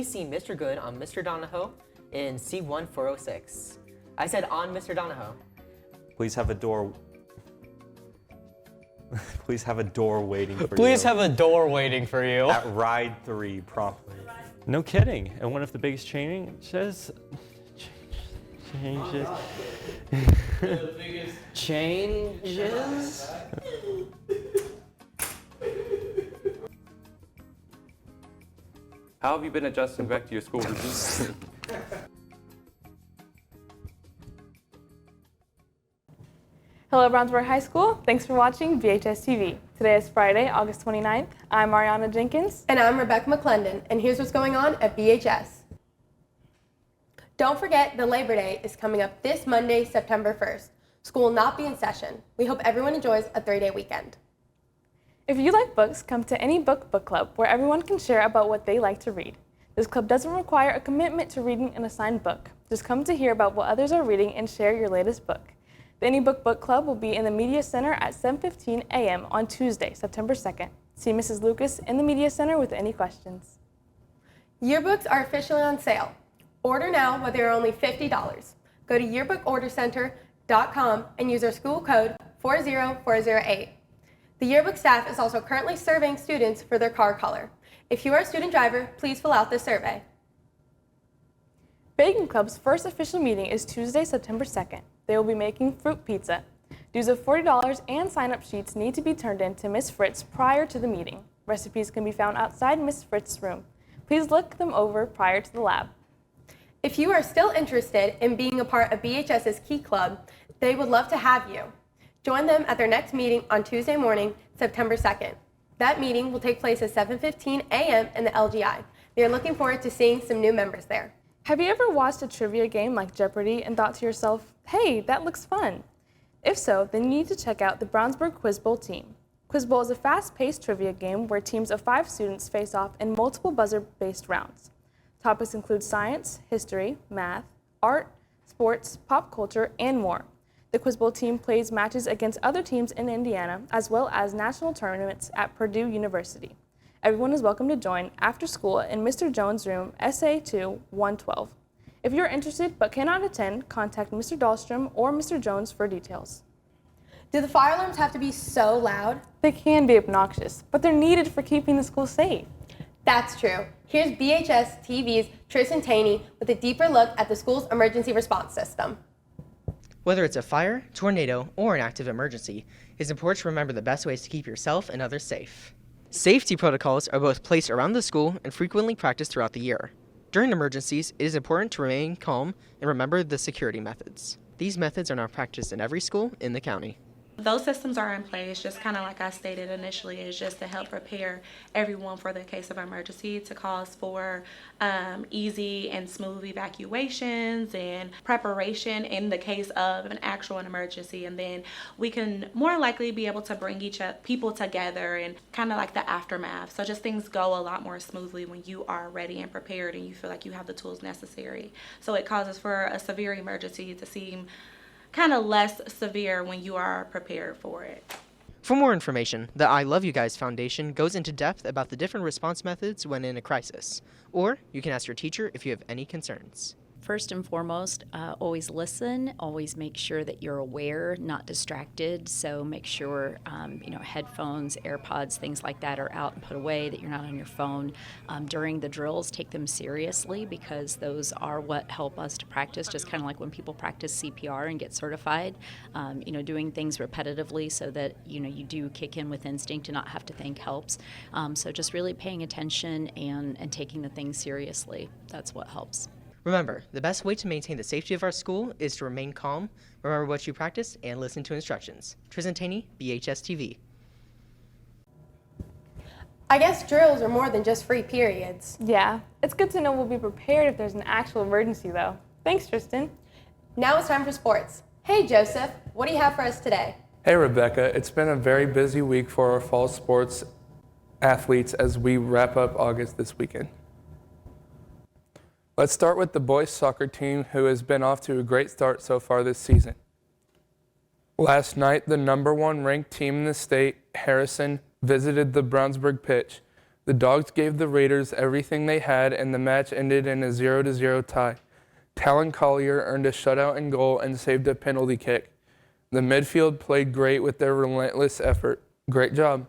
please see Mr. Good on Mr. Donahoe in C1406. I said on Mr. Donahoe. Please have a door. Please have a door waiting for you. Please have a door waiting for you. At ride 3 promptly. No kidding. And one of the biggest changes. The biggest changes? How have you been adjusting back to your school routine? Hello, Brownsburg High School. Thanks for watching VHS TV. Today is Friday, August 29th. I'm Ariana Jenkins. And I'm Rebecca McClendon. And here's what's going on at VHS. Don't forget that Labor Day is coming up this Monday, September 1st. School will not be in session. We hope everyone enjoys a 3-day weekend. If you like books, come to any book club where everyone can share about what they like to read. This club doesn't require a commitment to reading an assigned book. Just come to hear about what others are reading and share your latest book. The Any Book Club will be in the Media Center at 7:15 a.m. on Tuesday, September 2nd. See Mrs. Lucas in the Media Center with any questions. Yearbooks are officially on sale. Order now, but they are only $50. Go to yearbookordercenter.com and use our school code 40408. The yearbook staff is also currently surveying students for their car color. If you are a student driver, please fill out this survey. Bacon Club's first official meeting is Tuesday, September 2nd. They will be making fruit pizza. Dues of $40 and sign-up sheets need to be turned in to Miss Fritz prior to the meeting. Recipes can be found outside Miss Fritz's room. Please look them over prior to the lab. If you are still interested in being a part of BHS's Key Club, they would love to have you. Join them at their next meeting on Tuesday morning, September 2nd. That meeting will take place at 7:15 a.m. in the LGI. They are looking forward to seeing some new members there. Have you ever watched a trivia game like Jeopardy and thought to yourself, hey, that looks fun? If so, then you need to check out the Brownsburg Quiz Bowl team. Quiz Bowl is a fast-paced trivia game where teams of 5 students face off in multiple buzzer-based rounds. Topics include science, history, math, art, sports, pop culture, and more. The Quiz Bowl team plays matches against other teams in Indiana, as well as national tournaments at Purdue University. Everyone is welcome to join after school in Mr. Jones' room, SA2 112. If you're interested but cannot attend, contact Mr. Dahlstrom or Mr. Jones for details. Do the fire alarms have to be so loud? They can be obnoxious, but they're needed for keeping the school safe. That's true. Here's BHS TV's Tristan Taney with a deeper look at the school's emergency response system. Whether it's a fire, tornado, or an active emergency, it's important to remember the best ways to keep yourself and others safe. Safety protocols are both placed around the school and frequently practiced throughout the year. During emergencies, it is important to remain calm and remember the security methods. These methods are now practiced in every school in the county. Those systems are in place, just kind of like I stated initially, is just to help prepare everyone for the case of emergency, to cause for easy and smooth evacuations and preparation in the case of an actual emergency. And then we can more likely be able to bring people together and kind of like the aftermath. So just things go a lot more smoothly when you are ready and prepared and you feel like you have the tools necessary. So it causes for a severe emergency to seem kind of less severe when you are prepared for it. For more information, the I Love You Guys Foundation goes into depth about the different response methods when in a crisis. Or you can ask your teacher if you have any concerns. First and foremost, always listen, always make sure that you're aware, not distracted. So make sure, headphones, AirPods, things like that are out and put away, that you're not on your phone. During the drills, take them seriously because those are what help us to practice, just kind of like when people practice CPR and get certified, doing things repetitively so that, you do kick in with instinct and not have to think helps. So just really paying attention and taking the things seriously. That's what helps. Remember, the best way to maintain the safety of our school is to remain calm, remember what you practice, and listen to instructions. Tristan Taney, BHS TV. I guess drills are more than just free periods. Yeah, it's good to know we'll be prepared if there's an actual emergency though. Thanks, Tristan. Now it's time for sports. Hey Joseph, what do you have for us today? Hey Rebecca, it's been a very busy week for our fall sports athletes as we wrap up August this weekend. Let's start with the boys soccer team, who has been off to a great start so far this season. Last night, the #1 ranked team in the state, Harrison, visited the Brownsburg pitch. The Dogs gave the Raiders everything they had, and the match ended in a 0-0 tie. Talon Collier earned a shutout and goal and saved a penalty kick. The midfield played great with their relentless effort. Great job.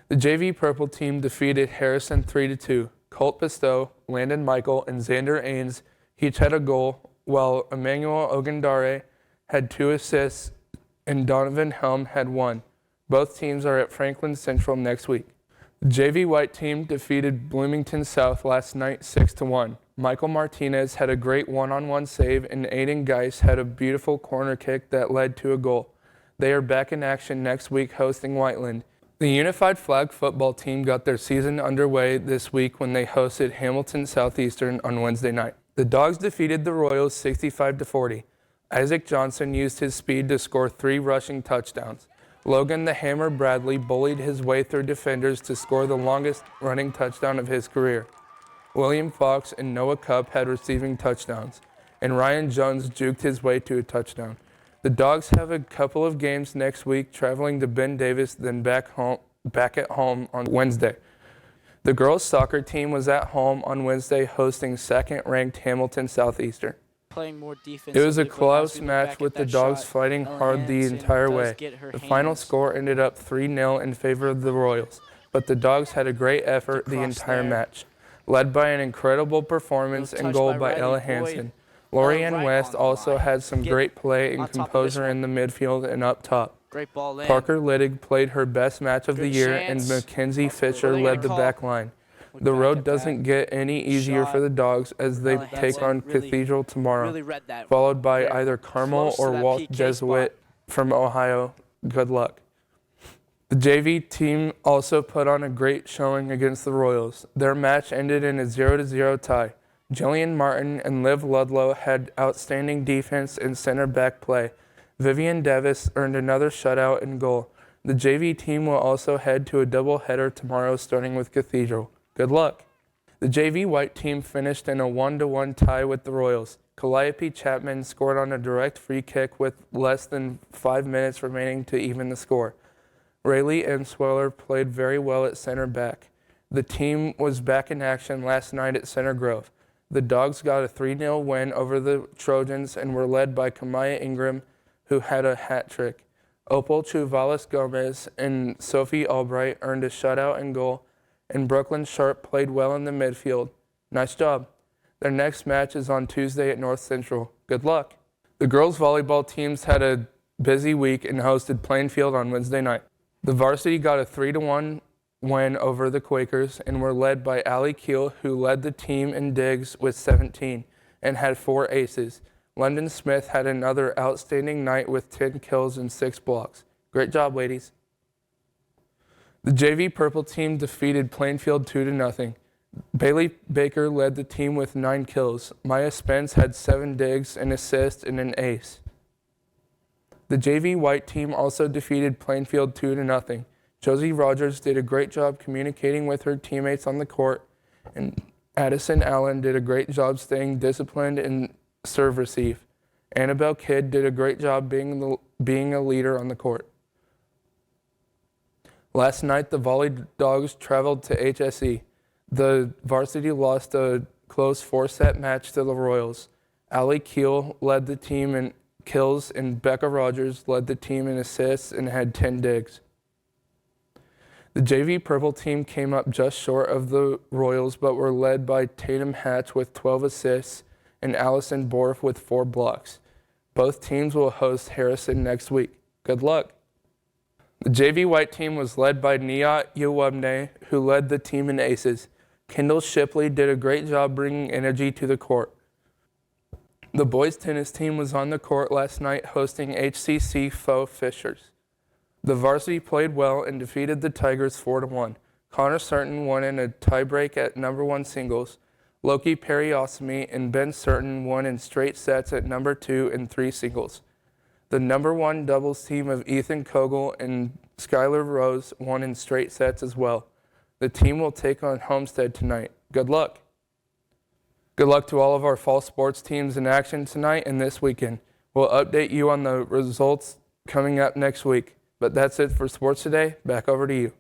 The JV Purple team defeated Harrison 3-2. Colt Pistow, Landon Michael, and Xander Ains each had a goal, while Emmanuel Ogundare had 2 assists and Donovan Helm had 1. Both teams are at Franklin Central next week. The JV White team defeated Bloomington South last night 6-1. Michael Martinez had a great one-on-one save, and Aiden Geis had a beautiful corner kick that led to a goal. They are back in action next week hosting Whiteland. The Unified Flag football team got their season underway this week when they hosted Hamilton Southeastern on Wednesday night. The Dogs defeated the Royals 65-40. Isaac Johnson used his speed to score 3 rushing touchdowns. Logan the Hammer Bradley bullied his way through defenders to score the longest running touchdown of his career. William Fox and Noah Cupp had receiving touchdowns, and Ryan Jones juked his way to a touchdown. The Dogs have a couple of games next week, traveling to Ben Davis, then back at home on Wednesday. The girls' soccer team was at home on Wednesday hosting second-ranked Hamilton Southeastern. Playing more defense. It was a close match with the Dogs fighting hard the entire way. The final score ended up 3-0 in favor of the Royals, but the Dogs had a great effort the entire match, led by an incredible performance and goal by Ella Hansen. Lorianne West also had some great play and composure in the midfield and up top. Great ball in. Parker Littig played her best match of the year, and Mackenzie Fisher led the back line. The road doesn't get any easier for the Dogs as they take on Cathedral tomorrow, followed by either Carmel or Walt Jesuit from Ohio. Good luck. The JV team also put on a great showing against the Royals. Their match ended in a 0-0 tie. Jillian Martin and Liv Ludlow had outstanding defense and center back play. Vivian Davis earned another shutout and goal. The JV team will also head to a doubleheader tomorrow starting with Cathedral. Good luck. The JV White team finished in a 1-1 tie with the Royals. Calliope Chapman scored on a direct free kick with less than 5 minutes remaining to even the score. Rayleigh Ensweller played very well at center back. The team was back in action last night at Center Grove. The Dogs got a 3-0 win over the Trojans and were led by Kamaya Ingram, who had a hat trick. Opal Chuvalas Gomez and Sophie Albright earned a shutout and goal, and Brooklyn Sharp played well in the midfield. Nice job. Their next match is on Tuesday at North Central. Good luck. The girls' volleyball teams had a busy week and hosted Plainfield on Wednesday night. The varsity got a 3-1 win over the Quakers and were led by Allie Keel, who led the team in digs with 17 and had 4 aces. London Smith had another outstanding night with 10 kills and 6 blocks. Great job, ladies. The JV Purple team defeated Plainfield 2-0. Bailey Baker led the team with 9 kills. Maya Spence had 7 digs, an assist, and an ace. The JV White team also defeated Plainfield 2-0. Josie Rogers did a great job communicating with her teammates on the court, and Addison Allen did a great job staying disciplined in serve receive. Annabelle Kidd did a great job being a leader on the court. Last night, the Volley Dogs traveled to HSE. The varsity lost a close 4-set match to the Royals. Allie Keel led the team in kills, and Becca Rogers led the team in assists and had 10 digs. The JV Purple team came up just short of the Royals, but were led by Tatum Hatch with 12 assists and Allison Borf with 4 blocks. Both teams will host Harrison next week. Good luck. The JV White team was led by Niat Uwabne, who led the team in aces. Kendall Shipley did a great job bringing energy to the court. The boys tennis team was on the court last night hosting HCC Foe Fishers. The varsity played well and defeated the Tigers 4-1. Connor Certain won in a tiebreak at number 1 singles. Loki Periosami and Ben Certain won in straight sets at number 2 and 3 singles. The number 1 doubles team of Ethan Kogel and Skylar Rose won in straight sets as well. The team will take on Homestead tonight. Good luck. Good luck to all of our fall sports teams in action tonight and this weekend. We'll update you on the results coming up next week. But that's it for sports today. Back over to you.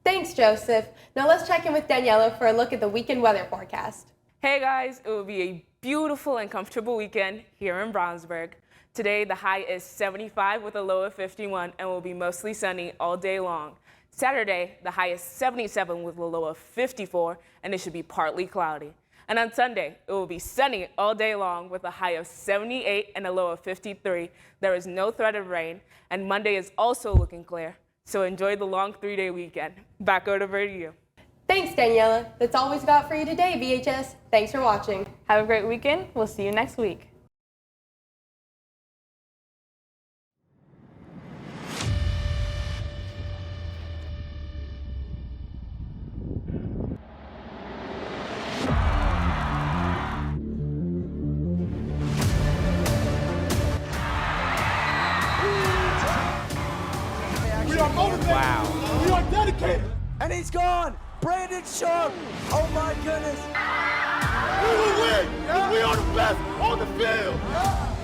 Thanks, Joseph. Now let's check in with Daniela for a look at the weekend weather forecast. Hey guys, it will be a beautiful and comfortable weekend here in Brownsburg. Today, the high is 75 with a low of 51 and will be mostly sunny all day long. Saturday, the high is 77 with a low of 54 and it should be partly cloudy. And on Sunday, it will be sunny all day long with a high of 78 and a low of 53. There is no threat of rain, and Monday is also looking clear. So enjoy the long 3-day weekend. Back over to you. Thanks, Daniela. That's all we've got for you today, VHS. Thanks for watching. Have a great weekend. We'll see you next week. Wow. We are dedicated. And he's gone. Brandon Sharp. Oh my goodness. We will win. We are the best on the field.